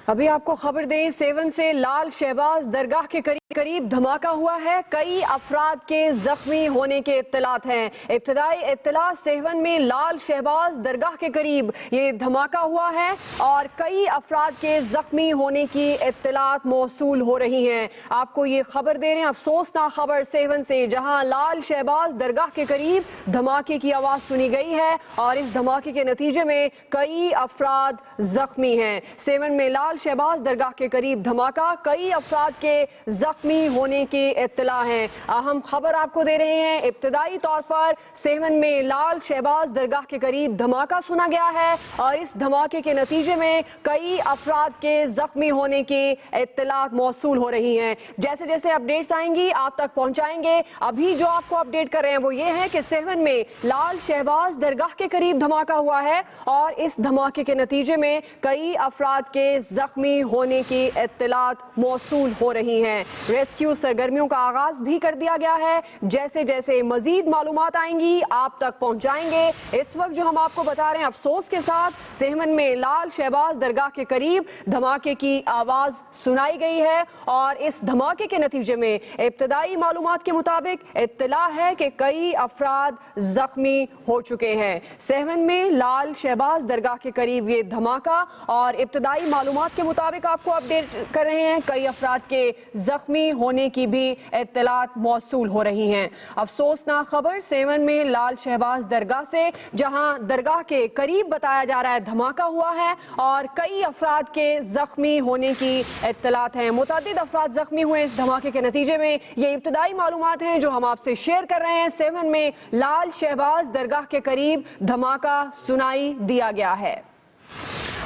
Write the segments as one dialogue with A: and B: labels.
A: अभी आपको खबर दें, सेवन से लाल शहबाज दरगाह के करीब धमाका हुआ है। कई अफराद के जख्मी होने के इत्तलात हैं। इब्तदाई इत्तला सेवन में लाल शहबाज दरगाह के करीब ये धमाका हुआ है और कई अफराद के जख्मी होने की इत्तलात मौसूल हो रही हैं। आपको ये खबर दे रहे हैं, अफसोसनाक खबर सेवन से, जहां लाल शहबाज दरगाह के करीब धमाके की आवाज़ सुनी गई है और इस धमाके के नतीजे में कई अफराद जख्मी हैं। सेवन में लाल शहबाज दरगाह के करीब धमाका, कई अफराद के जख्मी होने की इत्तला है। अहम खबर आपको दे रहे हैं, इब्तदाई तौर पर सेवन में लाल शहबाज दरगाह के करीब धमाका सुना गया है और इस धमाके के नतीजे में कई अफराद के जख्मी होने की इत्तलात मौसूल हो रही हैं। जैसे जैसे अपडेट्स आएंगी आप तक पहुंचाएंगे। अभी जो आपको अपडेट कर रहे हैं वो ये है कि सेवन में लाल शहबाज दरगाह के करीब धमाका हुआ है और इस धमाके के नतीजे में कई अफराद के जख्मी होने की इत्तलात मौसूल हो रही हैं। रेस्क्यू सरगर्मियों का आगाज भी कर दिया गया है। जैसे जैसे मजीद मालूमात आएंगी आप तक पहुंचाएंगे। इस वक्त जो हम आपको बता रहे हैं, अफसोस के साथ सेवन में लाल शहबाज दरगाह के करीब धमाके की आवाज सुनाई गई है और इस धमाके के नतीजे में इब्तदाई मालूमात के मुताबिक इत्तला है कि कई अफराद जख्मी हो चुके हैं। सेवन में लाल शहबाज दरगाह के करीब ये धमाका और इब्तदाई मालूमात के मुताबिक आपको अपडेट कर रहे हैं, कई अफराद के जख्मी होने की भी इत्तलात मौसूल हो रही हैं। अफसोसनाक खबर सेवन में लाल शहबाज दरगाह से, जहां दरगाह के करीब बताया जा रहा है धमाका हुआ है और कई अफराद के जख्मी होने की इत्तलात हैं। मुतअद्दिद अफराद जख्मी हुए इस धमाके के नतीजे में। ये इब्तदाई मालूमात हैं जो हम आपसे शेयर कर रहे हैं। सेवन में लाल शहबाज दरगाह के करीब धमाका सुनाई दिया गया है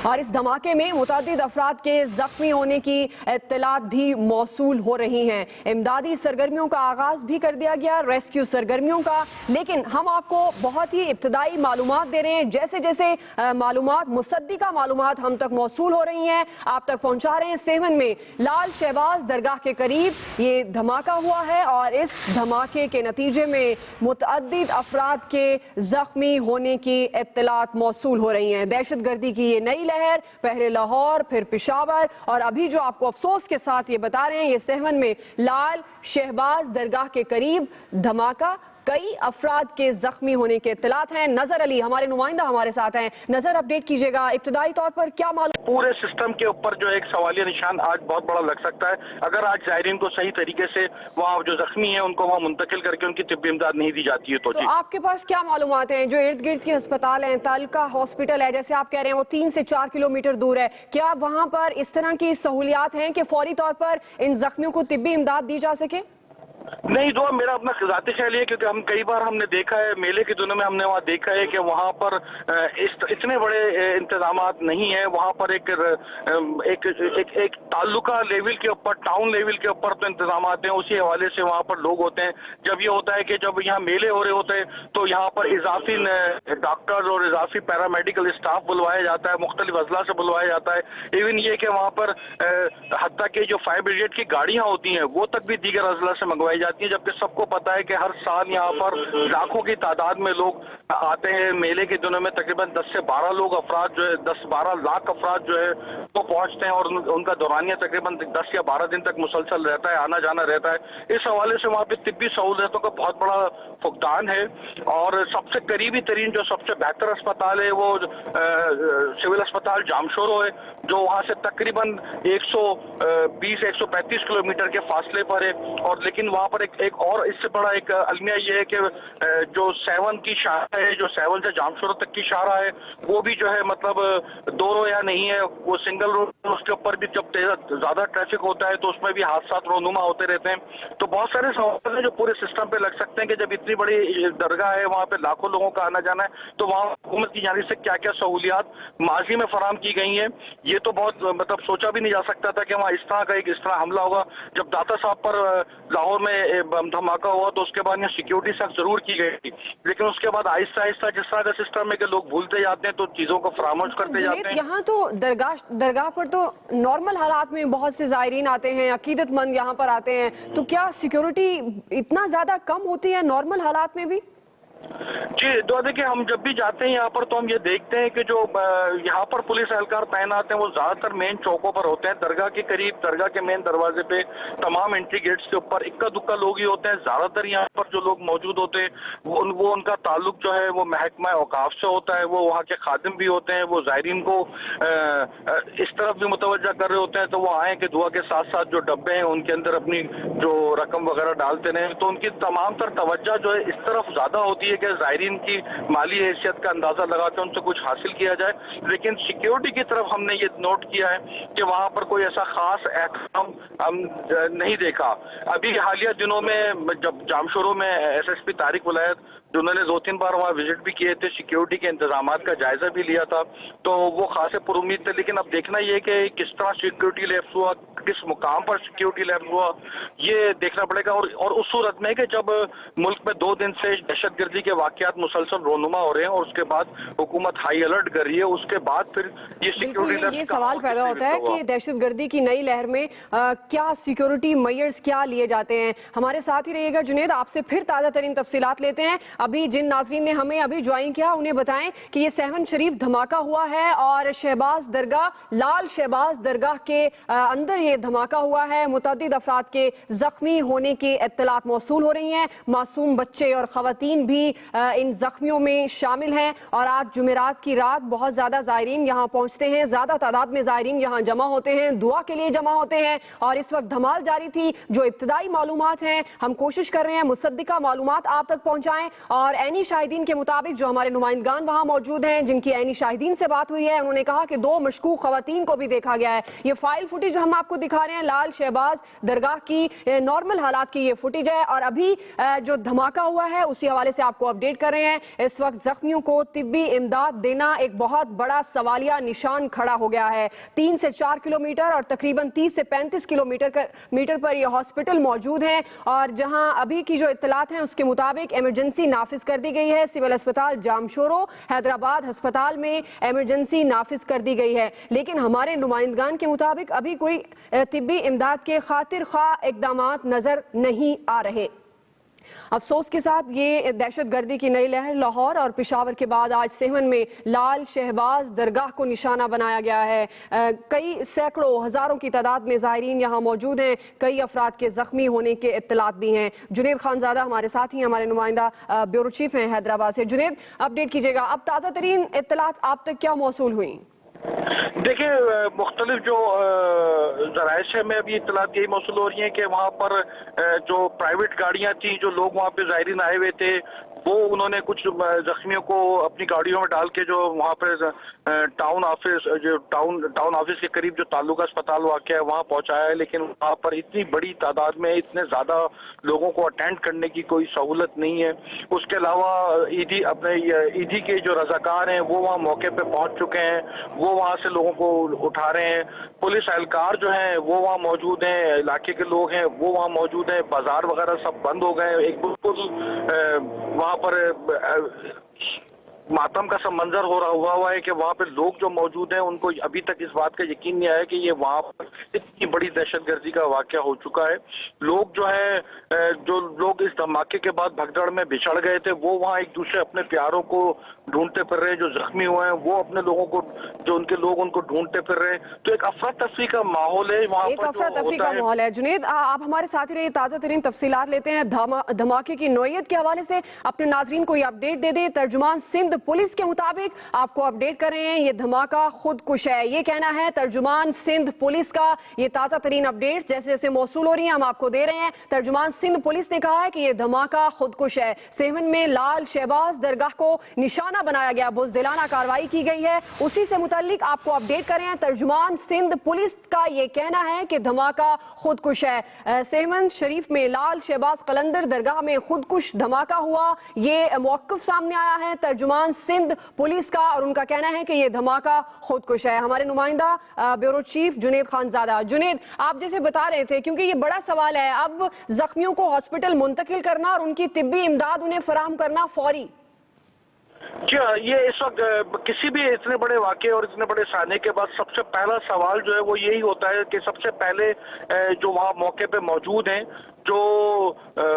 A: और इस धमाके में मुतअद्दिद अफराद के जख्मी होने की इत्तलात भी मौसूल हो रही हैं। इमदादी सरगर्मियों का आगाज़ भी कर दिया गया, रेस्क्यू सरगर्मियों का। लेकिन हम आपको बहुत ही इब्तदाई मालूमात दे रहे हैं। जैसे जैसे मालूमात, मुसद्दिका मालूमात हम तक मौसूल हो रही हैं आप तक पहुँचा रहे हैं। सेवन में लाल शहबाज दरगाह के करीब ये धमाका हुआ है और इस धमाके के नतीजे में मुतअद्दिद अफराद के जख्मी होने की इत्तलात मौसूल हो रही हैं। दहशत गर्दी की ये नई लहर, पहले लाहौर फिर पेशावर और अभी जो आपको अफसोस के साथ ये बता रहे हैं, ये सेवन में लाल शहबाज दरगाह के करीब धमाका, कई अफराद के जख्मी होने के इत्तलात हैं। नजर अली हमारे नुमाइंदा हमारे साथ हैं। नजर, अपडेट कीजिएगा, इब्तदाई तौर पर क्या मालूम?
B: पूरे सिस्टम के ऊपर जो एक सवालिया निशान आज बहुत बड़ा लग सकता है अगर आज जायरीन को सही तरीके से वहाँ जो जख्मी है उनको वहाँ मुंतकिल करके उनकी तिब्बी इमदाद नहीं दी जाती है। तो
A: आपके पास क्या मालूमात हैं? जो इर्द गिर्द के अस्पताल हैं, तलका हॉस्पिटल है जैसे आप कह रहे हैं, वो 3 से 4 किलोमीटर दूर है, क्या वहाँ पर इस तरह की सहूलियात हैं कि फौरी तौर पर इन जख्मियों को तिब्बी इमदाद दी जा सके?
B: नहीं, जो मेरा अपना ज़ाती ख्याल है, क्योंकि हम कई बार हमने देखा है, मेले के दिनों में हमने वहाँ देखा है कि वहाँ पर इतने बड़े इंतजामात नहीं है। वहाँ पर एक ताल्लुका लेवल के ऊपर, टाउन लेवल के ऊपर तो इंतजामात हैं, उसी हवाले से वहाँ पर लोग होते हैं। जब ये होता है कि जब यहाँ मेले हो रहे होते हैं तो यहाँ पर इजाफी डॉक्टर्स और इजाफी पैरामेडिकल स्टाफ बुलवाया जाता है, मुख्तलिफ अजला से बुलवाया जाता है। इवन ये कि वहाँ पर हत्ता के जो फायर ब्रिगेड की गाड़ियाँ होती हैं वो तक भी दीगर अजला से मंगवाई जाती है, जबकि सबको पता है कि हर साल यहाँ पर लाखों की तादाद में लोग आते हैं। मेले के दिनों में तकरीबन 10 से 12 लोग अफराद जो है 10-12 लाख अफराद जो है वो पहुँचते हैं और उनका दौरानिया तकरीबन 10 या 12 दिन तक मुसलसल रहता है, आना जाना रहता है। इस हवाले से वहाँ पे तिब्बी सहूलतों का बहुत बड़ा फुकदान है और सबसे करीबी तरीन जो सबसे बेहतर अस्पताल है वो सिविल अस्पताल जामशोरो है, जो वहाँ से तकरीबन 120-135 किलोमीटर के फासले पर है। और लेकिन वहाँ पर एक और इससे बड़ा एक अलमिया ये है कि जो सेवन की शाहरा है, जो सेवन से जामशोरो तक की शाहरा है, वो भी जो है मतलब 2 रोया नहीं है, वो सिंगल रोड। उसके ऊपर भी जब ज़्यादा ट्रैफिक होता है तो उसमें भी हादसा रोनुमा होते रहते हैं। तो बहुत सारे सवाल हैं जो पूरे सिस्टम पे लग सकते हैं कि जब इतनी बड़ी दरगाह है, वहाँ पे लाखों लोगों का आना जाना है, तो वहाँ हुकूमत की जानिब से क्या क्या सहूलियात माजी में फराम की गई हैं, ये तो बहुत मतलब सोचा भी नहीं जा सकता था कि वहाँ इस तरह हमला होगा। जब दाता साहब पर लाहौर में बम धमाका हुआ तो उसके बाद यहाँ सिक्योरिटी सख्त जरूर की गई थी, लेकिन उसके बाद आहिस्ता आहिस्ता जिस तरह का सिस्टम है कि लोग भूलते जाते हैं तो चीजों को फरामोश करते जाते हैं।
A: यहाँ तो दरगाह पर तो नॉर्मल हालात में बहुत से ज़ायरीन आते हैं, अकीदतमंद यहाँ पर आते हैं, तो क्या सिक्योरिटी इतना ज्यादा कम होती है नॉर्मल हालात में भी?
B: जी तो देखिए, हम जब भी जाते हैं यहाँ पर तो हम ये देखते हैं कि जो यहाँ पर पुलिस एहलकार तैनात हैं वो ज्यादातर मेन चौकों पर होते हैं, दरगाह के करीब, दरगाह के मेन दरवाजे पे, तमाम एंट्री गेट्स के ऊपर इक्का दुक्का लोग ही होते हैं। ज्यादातर यहाँ पर जो लोग मौजूद होते हैं वो उनका ताल्लुक जो है वो महकमा औकाफ से होता है, वो वहाँ के खादिम भी होते हैं, वो ज़ायरीन को इस तरफ भी मुतवज्जा कर रहे होते हैं तो वो आए कि दुआ के साथ साथ जो डब्बे हैं उनके अंदर अपनी जो रकम वगैरह डालते रहें, तो उनकी तमाम तर तवज्जो जो है इस तरफ ज़्यादा होती है कि ज़ायरीन की माली हैसियत का अंदाज़ा लगा के उनसे कुछ हासिल किया जाए। लेकिन सिक्योरिटी की तरफ हमने ये नोट किया है कि वहाँ पर कोई ऐसा खास एहतमाम हम नहीं देखा। अभी हालिया दिनों में जब जामशोरों में SSP तारिक वलायत जिन्होंने 2-3 बार वहाँ विजिट भी किए थे, सिक्योरिटी के इंतजाम का जायजा भी लिया था, तो वो खासे पुरुमीद थे। लेकिन अब देखना ये कि किस तरह सिक्योरिटी लैप्स हुआ, किस मुकाम पर सिक्योरिटी लैप्स हुआ, ये देखना पड़ेगा। और उस सूरत में कि जब मुल्क में 2 दिन से दहशतगर्दी के वाकयात मुसलसल रोनुमा हो रहे हैं और उसके बाद हुकूमत हाई अलर्ट कर रही है, उसके बाद फिर ये सिक्योरिटी
A: ये सवाल पैदा होता है कि दहशतगर्दी की नई लहर में क्या सिक्योरिटी मेजर्स क्या लिए जाते हैं। हमारे साथ ही रहिएगा जुनेद, आपसे फिर ताज़ा तरीन तफसीलात लेते हैं। अभी जिन नाज़रीन ने हमें अभी ज्वाइन किया उन्हें बताएं कि ये सहवन शरीफ धमाका हुआ है और शहबाज दरगाह, लाल शहबाज दरगाह के अंदर ये धमाका हुआ है। मुतअद्दिद अफराद के जख्मी होने की इत्तलात मौसूल हो रही हैं, मासूम बच्चे और ख़वातीन भी इन जख्मियों में शामिल हैं। और आज जुमेरात की रात बहुत ज़्यादा ज़ायरीन यहाँ पहुँचते हैं, ज़्यादा तादाद में ज़ायरीन यहाँ जमा होते हैं, दुआ के लिए जमा होते हैं। और इस वक्त धमाल जारी थी। जो इब्तदाई मालूमात हैं हम कोशिश कर रहे हैं मुसद्दिका मालूमात आप तक पहुँचाएँ। और ऐनी शाहिदीन के मुताबिक जो हमारे नुमाइंदगान वहाँ मौजूद हैं, जिनकी ऐनी शाहिदीन से बात हुई है, उन्होंने कहा कि 2 मशकूक ख़वातीन को भी देखा गया है। ये फाइल फुटेज हम आपको दिखा रहे हैं, लाल शहबाज दरगाह की नॉर्मल हालात की ये फुटेज है। और अभी जो धमाका हुआ है उसी हवाले से आपको अपडेट कर रहे हैं। इस वक्त जख्मियों को तिब्बी इमदाद देना एक बहुत बड़ा सवालिया निशान खड़ा हो गया है। 3 से 4 किलोमीटर और तकरीबन 30 से 35 किलोमीटर पर यह हॉस्पिटल मौजूद है। और जहां अभी की जो इत्तलात हैं उसके मुताबिक इमरजेंसी नाफिज कर दी गई है। सिविल अस्पताल जामशोरो हैदराबाद अस्पताल में इमरजेंसी नाफिज कर दी गई है। लेकिन हमारे नुमाइंदगान के मुताबिक अभी कोई तिब्बी इमदाद के खातिर खा इकदामात नजर नहीं आ रहे। अफसोस के साथ ये दहशतगर्दी की नई लहर लाहौर और पेशावर के बाद आज सेवन में लाल शहबाज दरगाह को निशाना बनाया गया है। कई सैकड़ों हज़ारों की तादाद में ज़ायरीन यहाँ मौजूद हैं, कई अफराद के ज़ख्मी होने के इत्तलात भी हैं। जुनेद खानज़ादा हमारे साथ ही हमारे नुमाइंदा ब्यूरो चीफ हैं हैदराबाद से। जुनेद, अपडेट कीजिएगा, अब ताज़ा तरीन इत्तलात आप तक क्या मौसूल हुई?
B: देखिए, मुख्तलिफ जो ज़राए से हमें अभी इत्तलात यही मौसूल हो रही हैं कि वहाँ पर जो प्राइवेट गाड़ियाँ थी, जो लोग वहाँ पे ज़ायरीन आए हुए थे, वो उन्होंने कुछ जख्मियों को अपनी गाड़ियों में डाल के जो वहाँ पर टाउन ऑफिस के करीब जो ताल्लुका अस्पताल वाक़या है वहाँ पहुँचाया है। लेकिन वहाँ पर इतनी बड़ी तादाद में इतने ज़्यादा लोगों को अटेंड करने की कोई सहूलत नहीं है। उसके अलावा ईदी के जो रज़ाकार हैं वो वहाँ मौके पर पहुँच चुके हैं, वो वहाँ से लोगों को उठा रहे हैं। पुलिस एहलकार जो हैं वो वहाँ मौजूद हैं, इलाके के लोग हैं वो वहाँ मौजूद हैं, बाजार वगैरह सब बंद हो गए। एक बिल्कुल वहाँ पर मातम का सब मंजर हुआ है कि वहाँ पे लोग जो मौजूद हैं उनको अभी तक इस बात का यकीन नहीं आया कि ये वहाँ पर इतनी बड़ी दहशतगर्दी का वाक़या हो चुका है। लोग जो है जो लोग इस धमाके के बाद भगदड़ में बिछड़ गए थे वो वहाँ एक दूसरे अपने प्यारों को ढूंढते फिर रहे हैं, जो जख्मी हुए हैं वो अपने लोगों को, जो उनके लोग उनको ढूंढते फिर रहे हैं। तो एक अफरा तफरी का माहौल है वहाँ पर,
A: अफरा तफरी का माहौल है। जुनेद, आप हमारे साथ ही रहिए, ताज़ा तरीन तफसीलात लेते हैं। धमाके की नौयत के हवाले से अपने नाजरीन को ये अपडेट दे दे। तर्जुमान सिंध पुलिस के मुताबिक आपको अपडेट कर रहे हैं, ये धमाका खुदकुश है, ये कहना है तर्जुमान सिंध पुलिस का। ये ताज़ा तरीन अपडेट जैसे जैसे मौसूल हो रही हैं हम आपको दे रहे हैं। तर्जुमान सिंध पुलिस ने कहा है कि ये धमाका खुदकुश है। सेवन में लाल शहबाज दरगाह को निशाना बनाया गया, बुज़दिलाना कार्रवाई की गई है, उसी से मुताल्लिक आपको अपडेट कर रहे हैं। तर्जुमान सिंध पुलिस का ये कहना है कि धमाका खुदकुश है। सेवन शरीफ में लाल शहबाज कलंदर दरगाह में खुदकुश धमाका हुआ, ये मौक़िफ़ सामने आया है तर्जुमान सिंध पुलिस का, और उनका कहना है कि ये धमाका खुदकुश है। हमारे नुमाइंदा ब्यूरो चीफ जुनेद खानज़ादा। जुनेद, आप जैसे बता रहे थे, क्योंकि ये बड़ा सवाल है अब जख्मियों को हॉस्पिटल मुंतकिल करना और उनकी तिब्बी इमदाद उन्हें फराहम करना फौरी।
B: जी हाँ, ये इस वक्त किसी भी इतने बड़े वाक़े और इतने बड़े साने के बाद सबसे पहला सवाल जो है वो यही होता है कि सबसे पहले जो वहाँ मौके पे मौजूद हैं, जो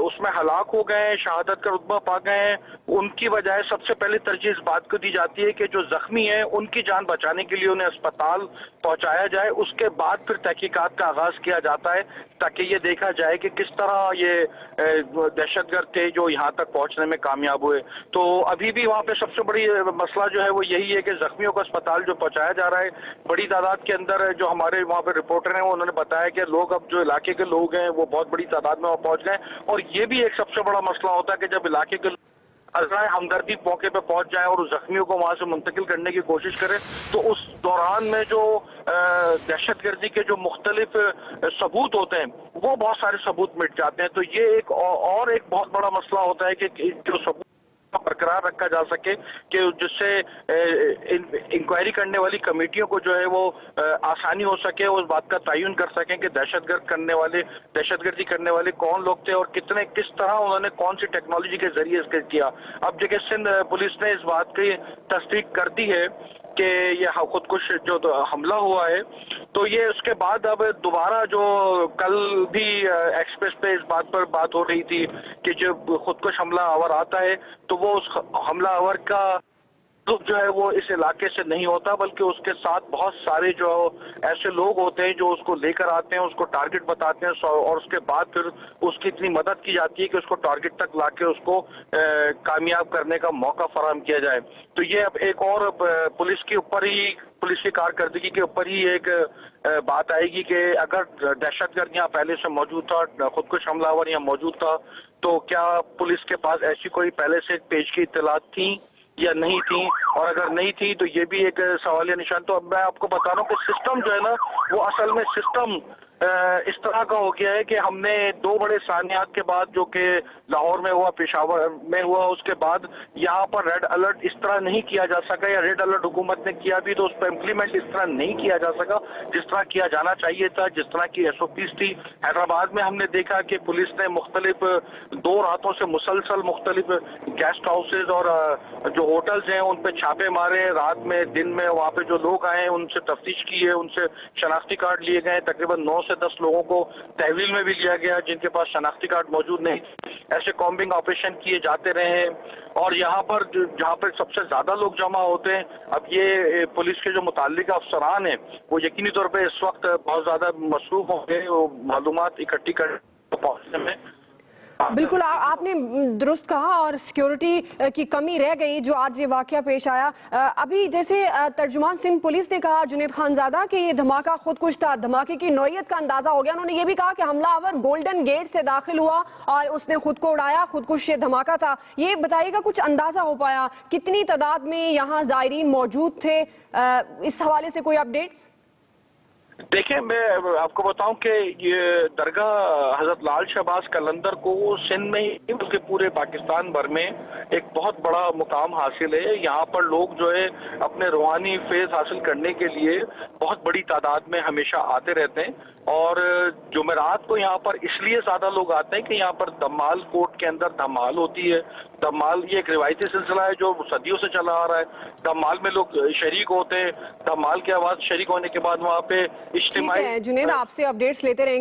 B: उसमें हलाक हो गए हैं, शहादत का रुतबा पा गए हैं, उनकी बजाय सबसे पहले तरजीह इस बात को दी जाती है कि जो जख्मी हैं उनकी जान बचाने के लिए उन्हें अस्पताल पहुंचाया जाए। उसके बाद फिर तहकीकात का आगाज किया जाता है ताकि ये देखा जाए कि किस तरह ये दहशतगर्द थे जो यहाँ तक पहुंचने में कामयाब हुए। तो अभी भी वहाँ पे सबसे बड़ी मसला जो है वो यही है कि जख्मियों को अस्पताल जो पहुंचाया जा रहा है, बड़ी तादाद के अंदर जो हमारे वहाँ पे रिपोर्टर हैं उन्होंने बताया कि लोग अब जो इलाके के लोग हैं वो बहुत बड़ी तादाद में वहाँ पहुंच गए। और ये भी एक सबसे बड़ा मसला होता है कि जब इलाके के अज़राए हमदर्दी मौके पे पहुंच जाए और उस जख्मियों को वहां से मुंतकिल करने की कोशिश करें, तो उस दौरान में जो दहशतगर्दी के जो मुख्तलिफ सबूत होते हैं वो बहुत सारे सबूत मिट जाते हैं। तो ये एक और एक बहुत बड़ा मसला होता है कि जो सबूत बरकरार रखा जा सके कि जिससे इंक्वायरी करने वाली कमेटियों को जो है वो आसानी हो सके, उस बात का तयन कर सकें कि दहशतगर्दी करने वाले कौन लोग थे और किस तरह उन्होंने कौन सी टेक्नोलॉजी के जरिए इसके किया। अब देखिए सिंध पुलिस ने इस बात की तस्दीक कर दी है कि ये खुदकुश जो हमला हुआ है, तो ये उसके बाद अब दोबारा जो कल भी एक्सप्रेस पे इस बात पर बात हो रही थी कि जब खुदकुश हमला आवर आता है तो वो उस हमला आवर का जो है वो इस इलाके से नहीं होता, बल्कि उसके साथ बहुत सारे जो ऐसे लोग होते हैं जो उसको लेकर आते हैं, उसको टारगेट बताते हैं और उसके बाद फिर उसकी इतनी मदद की जाती है कि उसको टारगेट तक लाके उसको कामयाब करने का मौका फराहम किया जाए। तो ये अब एक और पुलिस की कारकर्दगी के ऊपर ही एक बात आएगी कि अगर दहशतगर्द यहाँ पहले से मौजूद था, खुदकुश हमलावर यहाँ मौजूद था, तो क्या पुलिस के पास ऐसी कोई पहले से पेश की इत्तलात थी या नहीं थी, और अगर नहीं थी तो ये भी एक सवालिया निशान। तो अब मैं आपको बता रहा हूँ कि सिस्टम जो है ना वो असल में सिस्टम इस तरह का हो गया है कि हमने दो बड़े सानियात के बाद जो कि लाहौर में हुआ, पेशावर में हुआ, उसके बाद यहाँ पर रेड अलर्ट इस तरह नहीं किया जा सका, या रेड अलर्ट हुकूमत ने किया भी तो उस पर इम्प्लीमेंट इस तरह नहीं किया जा सका जिस तरह किया जाना चाहिए था, जिस तरह की SOPs थी। हैदराबाद में हमने देखा कि पुलिस ने मुख्तलिफ 2 रातों से मुसलसल मुख्तलिफ गेस्ट हाउसेज और जो होटल्स हैं उन पर छापे मारे, रात में दिन में वहाँ पे जो लोग आए उनसे तफ्तीश की है, उनसे शनाख्ती कार्ड लिए गए। तकरीबन 9 से 10 लोगों को तहवील में भी लिया गया जिनके पास शनाख्ती कार्ड मौजूद नहीं। ऐसे कॉम्बिंग ऑपरेशन किए जाते रहे हैं और यहाँ पर जहाँ पर सबसे ज्यादा लोग जमा होते हैं, अब ये पुलिस के जो मुताल्लिका अफसरान हैं वो यकीनी तौर पे इस वक्त बहुत ज्यादा मसरूफ होंगे वो मालूमात इकट्ठी कर पहुंचने में।
A: बिल्कुल आपने दुरुस्त कहा, और सिक्योरिटी की कमी रह गई जो आज ये वाकया पेश आया। अभी जैसे तर्जुमान सिंध पुलिस ने कहा जुनैद खानजादा कि ये धमाका खुदकुश था, धमाके की नौयत का अंदाजा हो गया। उन्होंने ये भी कहा कि हमलावर गोल्डन गेट से दाखिल हुआ और उसने खुद को उड़ाया, खुदकुश ये धमाका था। ये बताइएगा कुछ अंदाजा हो पाया कितनी तादाद में यहाँ ज़ायरीन मौजूद थे? इस हवाले से कोई अपडेट्स?
B: देखिए मैं आपको बताऊं कि ये दरगाह हजरत लाल शहबाज कलंदर को सिंध में ही बल्कि पूरे पाकिस्तान भर में एक बहुत बड़ा मुकाम हासिल है। यहाँ पर लोग जो है अपने रूहानी फैज़ हासिल करने के लिए बहुत बड़ी तादाद में हमेशा आते रहते हैं, और जुमेरात को यहाँ पर इसलिए ज्यादा लोग आते हैं कि यहाँ पर दमाल कोर्ट के अंदर धमाल होती है। धमाल ये एक रिवायती सिलसिला है जो सदियों से चला आ रहा है। धमाल में लोग शरीक होते हैं, धमाल के आवाज शरीक होने के बाद वहाँ पे इज्तिमाई।
A: जुनैद आपसे अपडेट्स लेते रहेंगे।